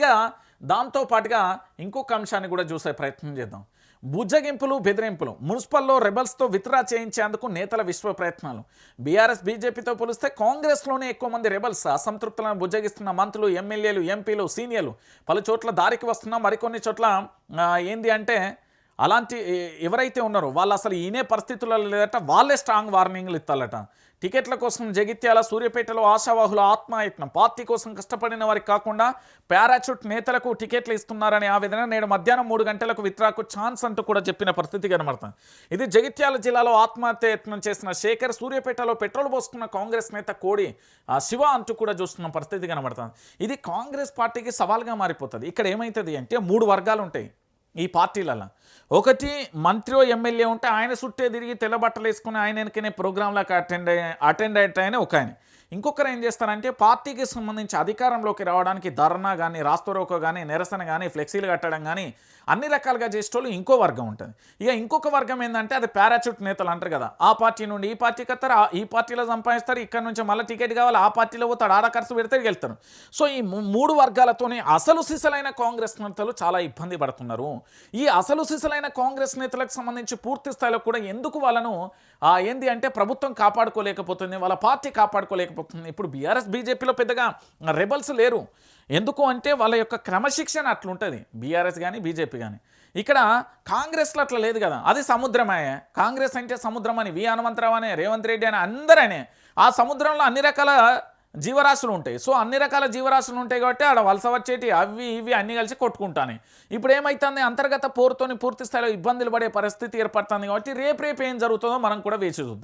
ఇక దాంతో పాటుగా ఇంకొక అంశాన్ని కూడా చూసే ప్రయత్నం చేద్దాం. బుజ్జగింపులు బెదిరింపులు మున్సిపల్లో రెబల్స్తో విత్డ్రా చేయించేందుకు నేతల విశ్వ ప్రయత్నాలు. బీఆర్ఎస్ బీజేపీతో పోలిస్తే కాంగ్రెస్లోనే ఎక్కువ మంది రెబల్స్. అసంతృప్తులను బుజ్జగిస్తున్న మంత్రులు, ఎమ్మెల్యేలు, ఎంపీలు, సీనియర్లు పలు చోట్ల దారికి వస్తున్నా, మరికొన్ని చోట్ల ఏంది అంటే అలాంటి ఎవరైతే ఉన్నారో వాళ్ళు అసలు ఈనే పరిస్థితులలో లేదట, వాళ్ళే స్ట్రాంగ్ వార్నింగ్లు ఇస్తారట. టికెట్ల కోసం జగిత్యాల, సూర్యాపేటలో ఆశావాహుల ఆత్మయత్నం. పార్టీ కోసం కష్టపడిన వారికి కాకుండా పారాచూట్ నేతలకు టికెట్లు ఇస్తున్నారనే ఆవేదన. నేడు మధ్యాహ్నం 3 గంటలకు విత్డ్రాకు ఛాన్స్ అంటూ కూడా చెప్పిన పరిస్థితి కనబడుతుంది. ఇది జగిత్యాల జిల్లాలో ఆత్మహత్యయత్నం చేసిన శేఖర్, సూర్యాపేటలో పెట్రోల్ పోసుకున్న కాంగ్రెస్ నేత కోడి శివ అంటూ కూడా చూస్తున్న పరిస్థితి కనబడుతుంది. ఇది కాంగ్రెస్ పార్టీకి సవాల్గా మారిపోతుంది. ఇక్కడ ఏమవుతుంది అంటే 3 వర్గాలు ఉంటాయి ఈ పార్టీలలో. ఒకటి మంత్రి ఎమ్మెల్యే ఉంటే ఆయన చుట్టే తిరిగి తెల్ల బట్టలు వేసుకుని ఆయన వెనకనే ప్రోగ్రాంలకు అటెండ్ అయ్యేటైనా ఒక ఆయన. ఇంకొకరు ఏం చేస్తారంటే పార్టీకి సంబంధించి అధికారంలోకి రావడానికి ధర్నా కానీ, రాస్తారోకో కానీ, నిరసన కానీ, ఫ్లెక్సీలు కట్టడం కానీ అన్ని రకాలుగా చేసేటోళ్ళు ఇంకో వర్గం ఉంటుంది. ఇక ఇంకొక వర్గం ఏంటంటే అది పారాచూట్ నేతలు అంటారు కదా, ఆ పార్టీ నుండి ఈ పార్టీకి వస్తారు, ఈ పార్టీలో సంపాదిస్తారు, ఇక్కడ నుంచి మళ్ళీ టికెట్ కావాలి, ఆ పార్టీలో పోతాడు, ఆడ ఖర్చు పెడితే వెళ్తారు. సో ఈ 3 వర్గాలతోనే అసలు సిసలైన కాంగ్రెస్ నేతలు చాలా ఇబ్బంది పడుతున్నారు. ఈ అసలు సిసలైన కాంగ్రెస్ నేతలకు సంబంధించి పూర్తి స్థాయిలో కూడా ఎందుకు వాళ్ళను ఏంది అంటే ప్రభుత్వం కాపాడుకోలేకపోతుంది, వాళ్ళ పార్టీ కాపాడుకోలేకపోతుంది. ఇప్పుడు బీఆర్ఎస్ బీజేపీలో పెద్దగా రెబల్స్ లేరు. ఎందుకు అంటే వాళ్ళ యొక్క క్రమశిక్షణ అట్లుంటుంది, బీఆర్ఎస్ కానీ బీజేపీ కానీ. ఇక్కడ కాంగ్రెస్లో అట్లా లేదు కదా, అది సముద్రమే. కాంగ్రెస్ అంటే సముద్రం అని వి హనుమంతరావు అనే, రేవంత్ రెడ్డి అని అందరనే. ఆ సముద్రంలో అన్ని రకాల జీవరాశులు ఉంటాయి. సో అన్ని రకాల జీవరాశులు ఉంటాయి కాబట్టి ఆడ వలస వచ్చేటి అవి ఇవి అన్నీ కలిసి కొట్టుకుంటాను. ఇప్పుడు ఏమవుతుంది, అంతర్గత పోరుతోని పూర్తి స్థాయిలో ఇబ్బందులు పడే పరిస్థితి ఏర్పడుతుంది. కాబట్టి రేపు ఏం జరుగుతుందో మనం కూడా వేచి చూద్దాం.